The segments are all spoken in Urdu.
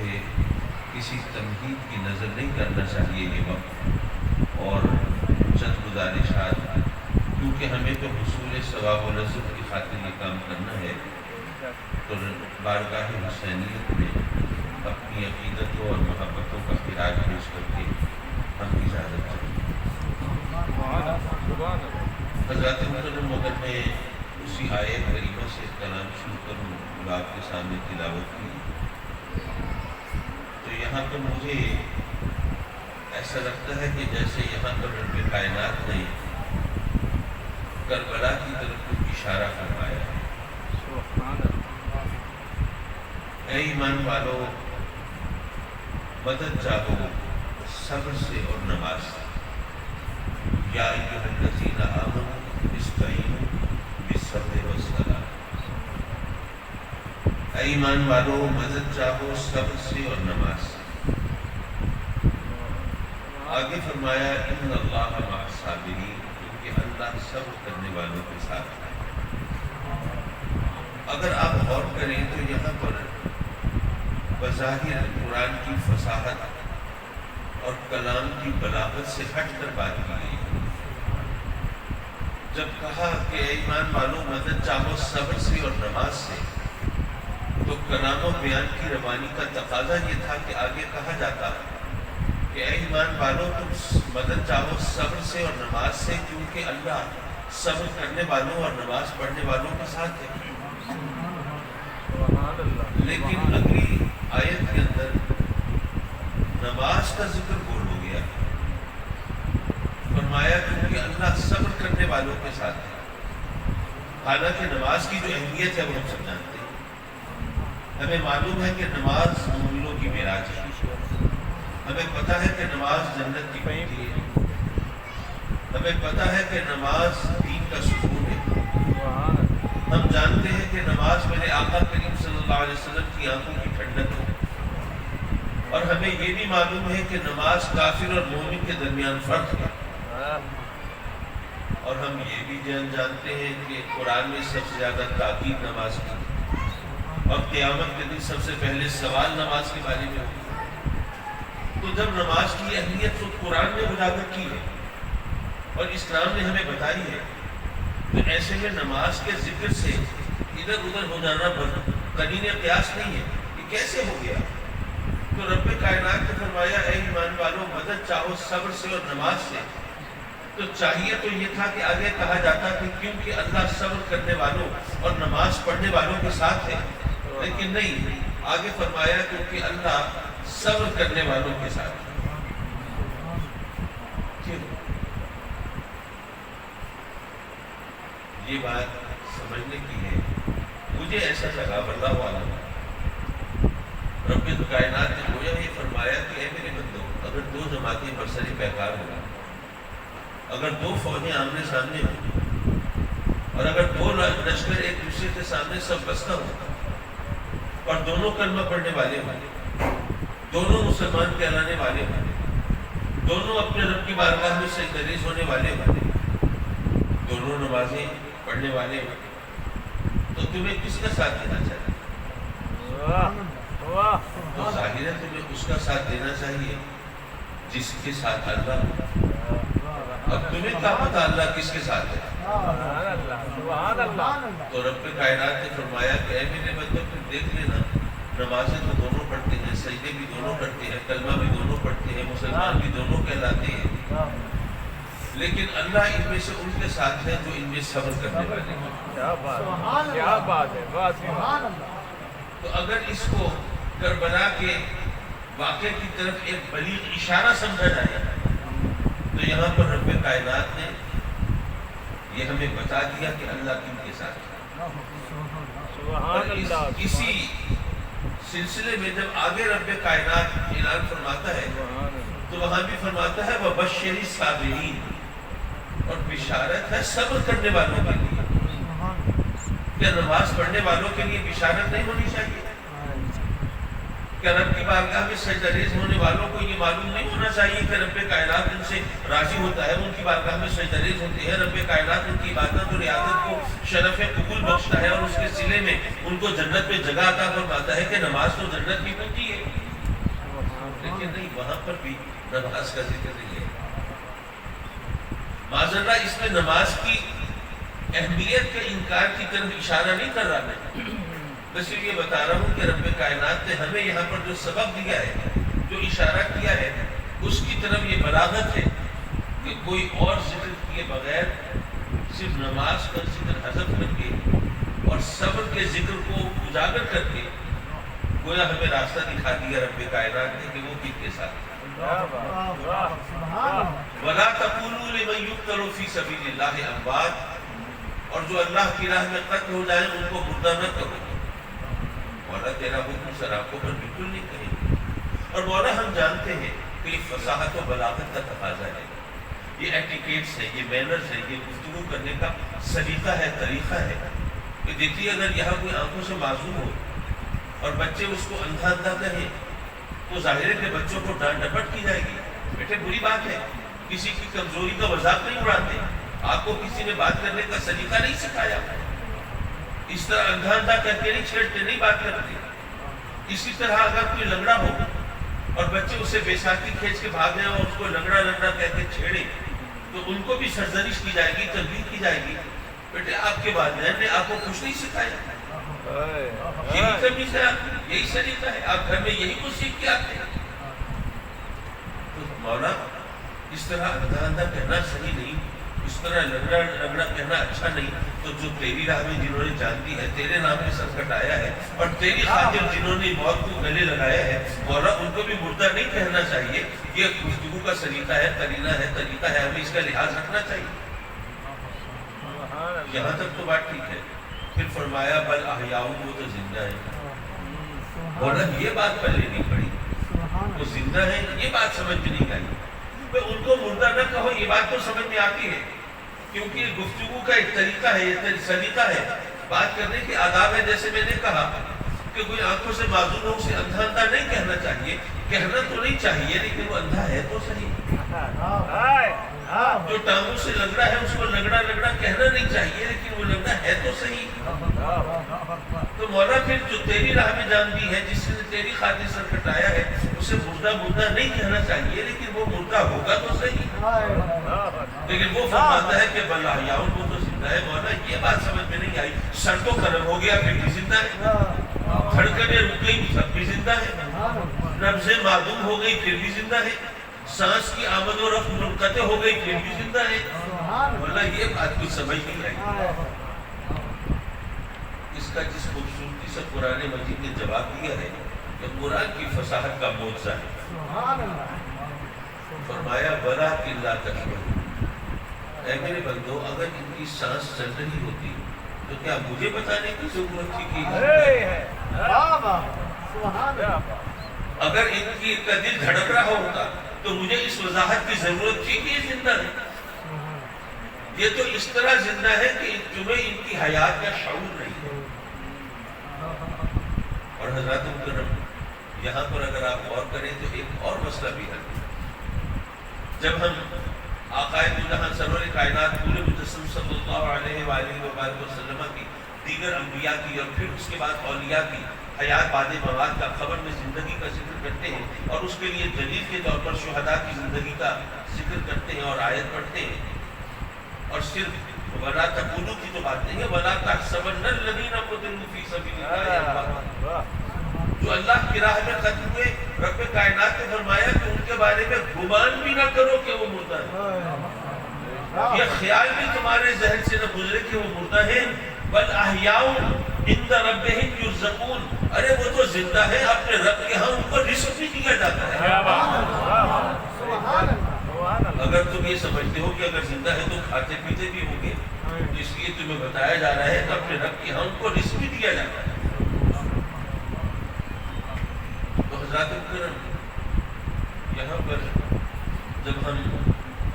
کہ کسی تمہید کی نظر نہیں کرنا چاہیے یہ وقت، اور چند گزارشات، کیونکہ ہمیں تو حصول ثواب و لذت کی خاطر یہ کام کرنا ہے، تو بارگاہ حسینیت میں اپنی عقیدتوں اور محبتوں کا خراج پیش کر کے ہم اجازت چاہیے۔ حضرات محترم، اگر میں اسی آیت کریمہ سے کلام شروع کروں جو آپ کے سامنے تلاوت کی، تو یہاں پر مجھے ایسا لگتا ہے کہ جیسے یہاں پر رب کائنات نے کربلا کی طرف کو اشارہ فرمایا ہے۔ اے ایمان والو، مدد چاہو صبر سے اور نماز سے۔ یا ایھا الذین آمنوا استعینوا بالصبر والصلاۃ۔ اے ایمان والو، مدد چاہو صبر سے اور نماز سے۔ آگے فرمایا ان اللہ مع الصابرین، کیونکہ اللہ صبر کرنے والوں کے ساتھ ہے۔ اگر آپ غور کریں تو یہاں پر بظاہر قرآن کی فصاحت اور کلام کی بلاغت سے ہٹ کر بات کی گئی ہے۔ جب کہا کہ اے ایمان والو مدد چاہو صبر سے اور نماز سے، تو کلام و بیان کی روانی کا تقاضا یہ تھا کہ آگے کہا جاتا کہ اے ایمان والو تم مدد چاہو صبر سے اور نماز سے، کیونکہ اللہ صبر کرنے والوں اور نماز پڑھنے والوں کے ساتھ ہے۔ لیکن اگلی آیت کے اندر نماز کا ذکر بول ہو گیا، فرمایا کیونکہ اللہ صبر کرنے والوں کے ساتھ ہے۔ حالانکہ نماز کی جو اہمیت ہے وہ ہم سب جانتے ہیں۔ ہمیں معلوم ہے کہ نماز مومنوں کی معراج ہے، ہمیں پتہ ہے کہ نماز جنت کی کنجی ہے، ہمیں پتہ ہے کہ نماز دین کا سکون ہے۔ ہم جانتے ہیں کہ نماز میرے آقا کریم صلی اللہ علیہ وسلم کی آنکھوں کی ٹھنڈک ہے، اور ہمیں یہ بھی معلوم ہے کہ نماز کافر اور مومن کے درمیان فرق ہے، اور ہم یہ بھی جانتے ہیں کہ قرآن میں سب سے زیادہ تاکید نماز کی، اور قیامت کے دن سب سے پہلے سوال نماز کے بارے میں ہوگا۔ تو جب نماز کی اہمیت خود قرآن نے اجاگر کی ہے اور اسلام نے ہمیں بتائی ہے، تو ایسے میں نماز کے ذکر سے ادھر ادھر ہو جانا قرین قیاس نہیں ہے۔ یہ کیسے ہو گیا؟ تو رب کائنات نے فرمایا اے ایمان والو مدد چاہو صبر سے اور نماز سے، تو چاہیے تو یہ تھا کہ آگے کہا جاتا کہ کیونکہ اللہ صبر کرنے والوں اور نماز پڑھنے والوں کے ساتھ ہے، لیکن نہیں، آگے فرمایا کیونکہ اللہ صبر کرنے والوں کے ساتھ ہے۔ یہ بات سمجھنے کی ہے۔ مجھے ایسا لگا واللہ عالم، رب کائنات نے گویا یہ فرمایا کہ اے میرے بندو، اگر دو جماعتیں برسری پیکار ہوں، اگر دو فوجیں آمنے سامنے ہوں، اور اگر دو لشکر ایک دوسرے کے سامنے سب بستہ ہوں، اور دونوں کلمہ پڑھنے والے ہوں، دونوں مسلمان کہلانے والے ہوں، دونوں اپنے رب کی بارگاہ میں سجدریز ہونے والے ہوں، دونوں نمازیں پڑھنے والے ہوں، تو تمہیں کس کا ساتھ دینا چاہیے؟ تو ظاہر ہے تمہیں اس کا ساتھ دینا چاہیے جس کے ساتھ اللہ ہو۔ اب تمہیں کیا پتا اللہ کس کے ساتھ ہے؟ تو رب کائنات نے فرمایا کہ اے میرے بندو تم دیکھ لینا، نمازیں تو دونوں پڑھتے ہیں، سجدے بھی دونوں کرتے ہیں، کلمہ بھی دونوں پڑھتے ہیں، مسلمان بھی دونوں کہلاتے ہیں، لیکن اللہ ان میں سے ان کے ساتھ ہے جو ان میں صبر کرنے والے ہیں۔ کیا بات ہے! تو اگر اس کو کربلا کے واقعے کی طرف ایک بلیغ اشارہ سمجھا جائے تو یہاں پر رب کائنات نے یہ ہمیں بتا دیا کہ اللہ کن کے ساتھ ہے۔ اور اسی سلسلے میں جب آگے رب کائنات اعلان فرماتا ہے تو وہاں بھی فرماتا ہے وَبَشِّرِ الصَّابِرِينَ، اور بشارت ہے صبر کرنے والوں کے لیے۔ کیا نماز پڑھنے والوں کے لیے بشارت نہیں ہونی چاہیے؟ کیا رب کی بارگاہ میں سجدریز ہونے والوں کو یہ معلوم نہیں ہونا چاہیے کہ رب کائنات ان سے راضی ہوتا ہے، ان کی بارگاہ میں سجدریز ہوتے ہیں، رب کائنات ان کی عبادت اور عیادت کو شرف قبول بخشتا ہے، اور اس کے صلے میں ان کو جنت میں جگہ عطا فرماتا ہے کہ نماز تو جنت کی کنجی ہے۔ لیکن نہیں، وہاں پر بھی نماز کا ذکر نہیں ہے۔ معذاللہ اس میں نماز کی اہمیت کے انکار کی طرف اشارہ نہیں کر رہا میں، بس یہ بتا رہا ہوں کہ رب کائنات نے ہمیں یہاں پر جو سبب دیا ہے، جو اشارہ کیا ہے، اس کی طرف یہ بلاغت ہے کہ کوئی اور ذکر کیے بغیر صرف نماز کا ذکر حذف کر کے اور صبر کے ذکر کو اجاگر کر کے گویا ہمیں راستہ دکھا دیا رب کائنات نے کہ وہ کن کے ساتھ۔ وَلَا تَقُولُوا لِمَن يُقْتَلُ فِي سَبِيلِ اللَّهِ أَمْوَاتٌ، اور جو اللہ کی راہ میں قتل ہو جائے ان کو مردہ نہ کرو۔ مولا تیرا حکم سراکوں پر بالکل نہیں کہیں، اور مولا ہم جانتے ہیں کہ یہ فصاحت و بلاغت کا تقاضا ہے، یہ ایٹیکیٹس ہے، یہ مینرز ہے، یہ گفتگو کرنے کا سلیقہ ہے، طریقہ ہے کہ دیکھیے اگر یہاں کوئی آنکھوں سے معذور ہو اور بچے اس کو اندھا اندھا کہیں تو ظاہر ہے کہ بچوں کو ڈانٹ ڈپٹ کی جائے گی، بیٹے بری بات ہے، کسی کی کمزوری کا مذاق نہیں اڑاتے، آپ کو کسی نے بات کرنے کا سلیقہ نہیں سکھایا، اس طرح اندھا اندھا کر کے نہیں چھیڑتے، نہیں بات کرتے۔ اسی طرح اگر کوئی لنگڑا ہو اور بچے اسے بے ساکی کھینچ کے بھاگے اور اس کو لنگڑا لنگڑا کہہ کے چھیڑے تو ان کو بھی سرزنش کی جائے گی، تنبیہ کی جائے گی، بیٹے آپ کے والدین نے آپ کو کچھ نہیں سکھایا، یہی تمیز ہے، یہی سلیقہ ہے، آپ گھر میں یہی کچھ سیکھ کے آتے ہیں۔ تو مولا اس طرح اندھا اندھا کہنا صحیح نہیں، اس طرح لنگڑا لنگڑا کہنا اچھا نہیں، تو جو تیری راہ میں جنہوں نے جان دی ہے، تیرے نام پہ سر کٹایا ہے اور تیری خاطر جنہوں نے موت کو گلے لگایا ہے، مولا ان کو بھی مردہ نہیں کہنا چاہیے، یہ گفتگو کا سلیقہ ہے، قرینہ ہے، طریقہ ہے، ہمیں اس کا لحاظ رکھنا چاہیے۔ یہاں تک تو بات ٹھیک ہے، پھر فرمایا بل احیاء، وہ تو زندہ ہے، مولا یہ بات پہلے نہیں پڑی، وہ زندہ ہے، یہ بات سمجھ میں نہیں آئی، ان کو مردہ نہ کہو، یہ بات تو سمجھ میں آتی ہے، کیونکہ یہ گفتگو کا ایک طریقہ ہے، یہ سلیقہ ہے، بات کرنے کے آداب ہے۔ جیسے میں نے کہا کہ کوئی آنکھوں سے معذور ہو اسے اندھا اندھا نہیں کہنا چاہیے، کہنا تو نہیں چاہیے لیکن وہ اندھا ہے تو صحیح، جو ٹانگوں سے لنگڑا ہے اس کو لنگڑا لنگڑا کہنا نہیں چاہیے لیکن وہ لنگڑا ہے تو صحیح۔ تو مولا پھر جو تیری راہ میں جان دی ہے، جس نے تیری خاطر سر کٹایا ہے، اسے مردہ مردہ نہیں کہنا چاہیے لیکن وہ مردہ ہوگا تو صحیح، لیکن وہ فرماتا ہے کہ بل احیاء، وہ تو زندہ ہے۔ مولا یہ بات سمجھ میں نہیں آئی، سر تو قلم ہو گیا پھر بھی زندہ ہے، دھڑکنیں رک گئی تب بھی زندہ ہے، نبضیں معدوم ہو گئی پھر بھی زندہ ہے، سانس کی آمد و رفت منقطع ہو گئی پھر بھی زندہ ہے۔ مولا یہ بات کچھ سمجھ نہیں آئی۔ اس کا جس خوبصورتی سے قرآن مجید نے جواب دیا ہے کہ قرآن کی فصاحت کا معجزہ ہے۔ فرمایا وَلَٰكِن لَا تَشْعُرُونَ، اے میرے بندو اگر ان کی سانس چل رہی ہوتی تو کیا مجھے بتانے کی ضرورت تھی کہ اگر ان کی کا دل دھڑک رہا ہوتا تو مجھے اس وضاحت کی ضرورت تھی کہ یہ زندہ ہے؟ یہ تو اس طرح زندہ ہے کہ تمہیں ان کی حیات کا شعور نہیں ہے۔ اور حضرات مکرم یہاں پر اگر آپ غور کریں تو ایک اور مسئلہ بھی ہے، جب ہم آقائے جہاں سرور کائنات پورے مجسم صلی اللہ علیہ وآلہ وسلم کی، دیگر انبیاء کی اور پھر اس کے بعد اولیاء کی حیات بعد مواد کا، خبر میں زندگی کا ذکر کرتے ہیں اور اس کے لیے دلیل کے طور پر شہداء کی زندگی کا ذکر کرتے ہیں اور آیت پڑھتے ہیں، اور صرف وَلَا تَقُولُوا کی تو بات نہیں ہے، وَلَا تَحْسَبَنَّ الَّذِينَ قُتِلُوا فِي سَبِيلِ اللَّهِ أَمْوَاتٌ، جو اللہ کی راہ میں قتل ہوئے، رب کائنات نے فرمایا کہ ان کے بارے میں گمان بھی نہ کرو کہ وہ مردہ ہے، یہ خیال بھی تمہارے ذہن سے نہ گزرے کہ وہ مردہ ہے، بل احیاء عند ربهم یرزقون، ارے وہ تو زندہ ہے، اپنے رب کے ہاں ان کو رزق بھی دیا جاتا ہے۔ اگر تم یہ سمجھتے ہو کہ اگر زندہ ہے تو کھاتے پیتے بھی ہوں گے، اس لیے تمہیں بتایا جا رہا ہے کہ اپنے رب کے ہاں ان کو رزق بھی دیا جاتا ہے۔ تو حضرات کرام یہاں پر جب ہم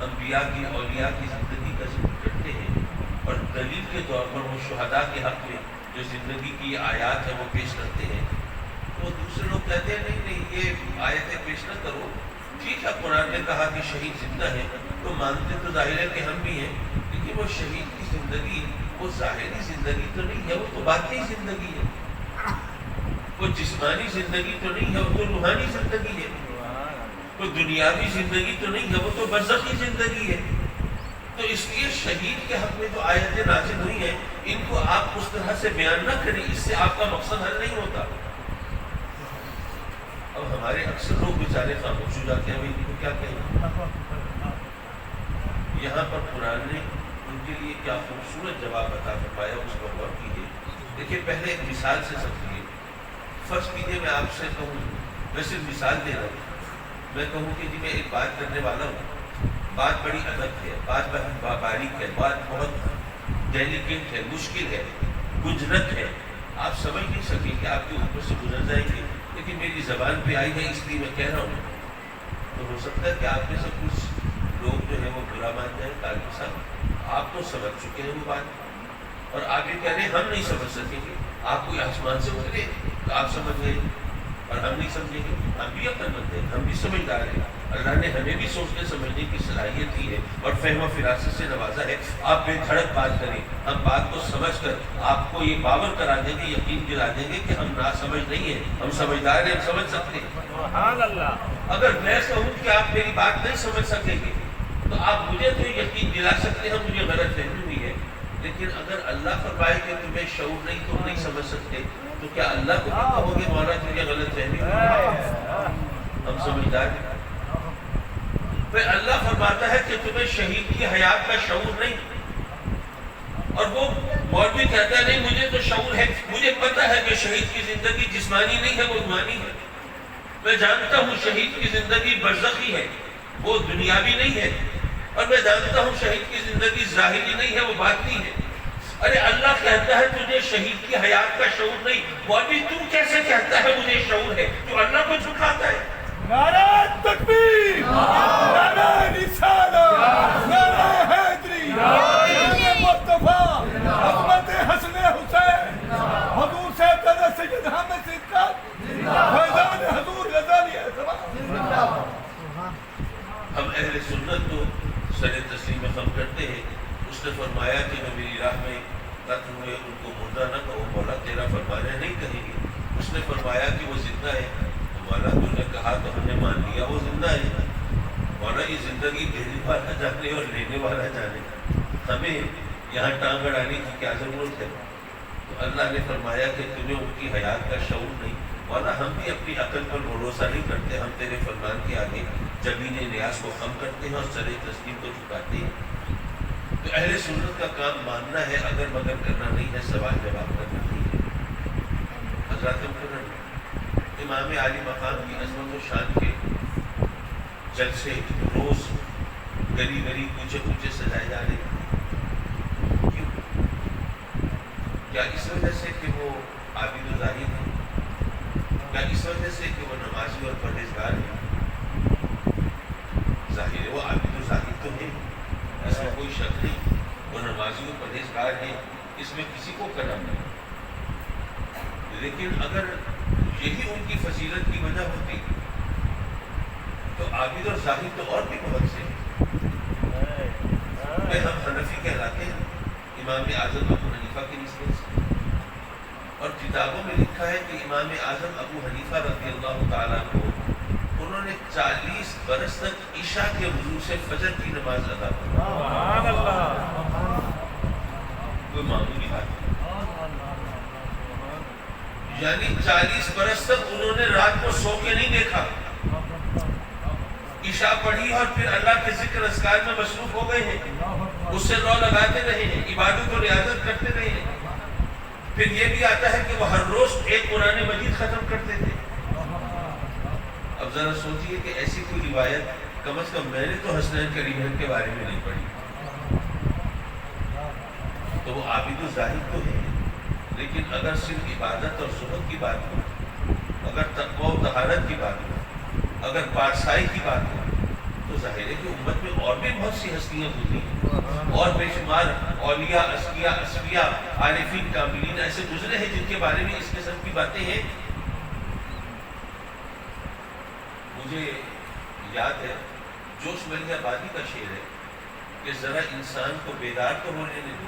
انبیاء کی، اولیاء کی زندگی کا ذکر کرتے ہیں اور دلیل کے طور پر وہ شہداء کے حق میں جو زندگی کی آیات ہے وہ پیش کرتے ہیں، تو دوسرے لوگ کہتے ہیں نہیں نہیں یہ آیتیں پیش نہ کرو، ٹھیک ہے قرآن نے کہا کہ شہید زندہ ہے تو مانتے تو ظاہر ہے کہ ہم بھی ہیں، لیکن وہ شہید کی زندگی وہ ظاہری زندگی تو نہیں ہے، وہ تو باطنی زندگی ہے، وہ جسمانی زندگی تو نہیں ہے، وہ تو روحانی زندگی ہے۔ کوئی دنیاوی زندگی تو نہیں ہے، وہ تو برزخی زندگی ہے۔ تو اس لیے شہید کے حق میں جو آیتیں نازل ہوئی ہیں ان کو آپ اس طرح سے بیان نہ کریں، اس سے آپ کا مقصد حل نہیں ہوتا۔ اب ہمارے اکثر لوگ بیچارے خاموش ہو جاتے ہیں، ان کو کیا کہیں۔ یہاں پر قرآن نے ان کے لیے کیا خوبصورت جواب عطا فرمایا، اس پر غور کیجیے۔ دیکھیے پہلے ایک مثال سے سمجھیے۔ فرض کیجیے میں آپ سے کہوں، میں صرف مثال دے رہا ہوں، میں کہوں کہ جی میں ایک بات کرنے والا ہوں، بات بڑی ادب ہے، بات باریک ہے، بات بہت ڈیلیکیٹ ہے، مشکل ہے، گنجرت ہے، آپ سمجھ نہیں سکیں کہ آپ کے اوپر سے گزر جائیں گے، لیکن میری زبان پہ آئی ہے اس لیے میں کہہ رہا ہوں۔ تو ہو سکتا ہے کہ آپ میں سے کچھ لوگ جو ہے وہ برا مان جائیں، طالب صاحب آپ تو سمجھ چکے ہیں وہ بات، اور آپ یہ کہہ رہے ہیں ہم نہیں سمجھ سکیں گے۔ آپ کوئی آسمان سے اترے تو آپ سمجھ گئے اور ہم نہیں سمجھیں گے، ہم بھی عقل مند ہیں، ہم بھی سمجھدار ہیں۔ اللہ نے ہمیں بھی سوچنے سمجھنے کی صلاحیت دی ہے اور فہم و فراست سے نوازا ہے۔ آپ بے دھڑک بات کریں، ہم بات کو سمجھ کر آپ کو یہ باور کرا دیں گے، یقین دلا دیں گے کہ ہم نا سمجھ نہیں ہیں، ہم سمجھدار ہیں، ہم سمجھ سکتے ہیں۔ سبحان اللہ۔ اگر میں کہوں کہ آپ میری بات نہیں سمجھ سکیں گے تو آپ مجھے تو یقین دلا سکتے ہیں مجھے غلط فہمی ہوئی ہے، لیکن اگر اللہ فرمائے کہ تمہیں شعور نہیں، تم نہیں سمجھ سکتے، تو کیا اللہ کو بھی کہو گے مولا تجھے غلط فہمی ہوئی ہے؟ ہم سمجھدار ہیں۔ پھر اللہ فرماتا ہے کہ تمہیں شہید کی حیات کا شعور نہیں، اور وہ مولوی کہتا ہے نہیں مجھے تو شعور ہے، مجھے پتہ ہے کہ شہید کی زندگی جسمانی نہیں ہے، وہ روحانی ہے، میں جانتا ہوں شہید کی زندگی برزخی ہے، وہ دنیاوی نہیں ہے، اور میں جانتا ہوں شہید کی زندگی ظاہری نہیں ہے، وہ باطنی ہے۔ ارے اللہ کہتا ہے تجھے شہید کی حیات کا شعور نہیں، مولوی تو کیسے کہتا ہے مجھے شعور ہے؟ تو اللہ کو جھٹلاتا ہے۔ نعرہ تکبیر، نعرہ رسالت، نعرہ حیدری، نعرہ مصطفیٰ، عظمت حسن حسین، حضور سے ابتداء سید حامد صدقات، فیضان حضور غزالی اعتبار۔ ہم اہل سنت تو سر تسلیم خم کرتے ہیں۔ اس نے فرمایا کہ جو میری راہ میں قتل ہوئے ان کو مردہ نہ کہو، مولا تیرا فرمانا نہیں کہیں گے۔ اس نے فرمایا کہ وہ زندہ ہے، مولا تو نے کہا تو ہم نے مان لیا وہ زندہ ہے۔ مولا یہ زندگی دینے والا جانے اور لینے والا جانے، ہمیں یہاں ٹانگ اڑانے کی کیا ضرورت ہے؟ تو اللہ نے فرمایا کہ تمہیں ان کی حیات کا شعور نہیں۔ مولا ہم بھی اپنی عقل پر بھروسہ نہیں کرتے، ہم تیرے فرمان کے آگے جبین نیاز کو خم کرتے ہیں اور سر تسلیم کو جھکاتے ہیں۔ تو اہل سنت کا کام ماننا ہے، اگر مگر کرنا نہیں ہے، سوال جواب کرنا نہیں ہے۔ حضرات مکرم، امام عالی مقام کی عظمت و شان کے جلسے روز گلی گلی کوچے کوچے سجائے جا رہے ہیں، کیوں؟ کیا اس وجہ سے کہ وہ عابد و زاہد ہیں؟ کیا اس وجہ سے کہ وہ نمازی اور پرہیزگار ہیں؟ ظاہر ہے وہ عابد و زاہد تو ہیں، اس میں کوئی شک نہیں، وہ نمازی و پرہیزگار ہیں، اس میں کسی کو کلام نہیں، لیکن اگر یہی ان کی فضیلت کی وجہ ہوتی تو عابد اور زاہد تو اور بھی بہت سے ہیں۔ ہم حنفی کہلاتے ہیں امام اعظم ابو حنیفہ کی نسبت سے، اور کتابوں میں لکھا ہے کہ امام اعظم ابو حنیفہ رضی اللہ تعالیٰ کو انہوں نے 40 برس تک عشاء کے وضو سے فجر کی نماز ادا کی۔ سبحان اللہ۔ کوئی معمولی بات نہیں، یعنی 40 برس تک انہوں نے رات کو سو کے نہیں دیکھا، عشاء پڑھی اور پھر اللہ کے ذکر اذکار میں مصروف ہو گئے ہیں، اس سے لو لگاتے رہے ہیں، عبادت و ریاضت کرتے رہے ہیں۔ پھر یہ بھی آتا ہے کہ وہ ہر روز ایک قرآن مجید ختم کرتے تھے۔ اب ذرا سوچئے کہ ایسی کوئی روایت کم از کم میں نے تو حسنین کریمین کے بارے میں نہیں پڑھی۔ تو وہ عابد و زاہد تو ہے، لیکن اگر صرف عبادت اور زہد کی بات ہو، اگر تقوی و طہارت کی بات ہو، اگر پارسائی کی بات ہو، تو ظاہر ہے کہ امت میں اور بھی بہت سی ہستیاں ہوتی ہیں، اور بے شمار اولیاء، اصفیاء، اصفیاء، عارفین، کاملین ایسے گزرے ہیں جن کے بارے میں اس قسم کی باتیں ہیں۔ مجھے یاد ہے جوش ولی آبادی کا شعر ہے کہ ذرا انسان کو بیدار تو ہونے دے دو،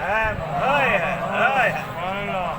اللہ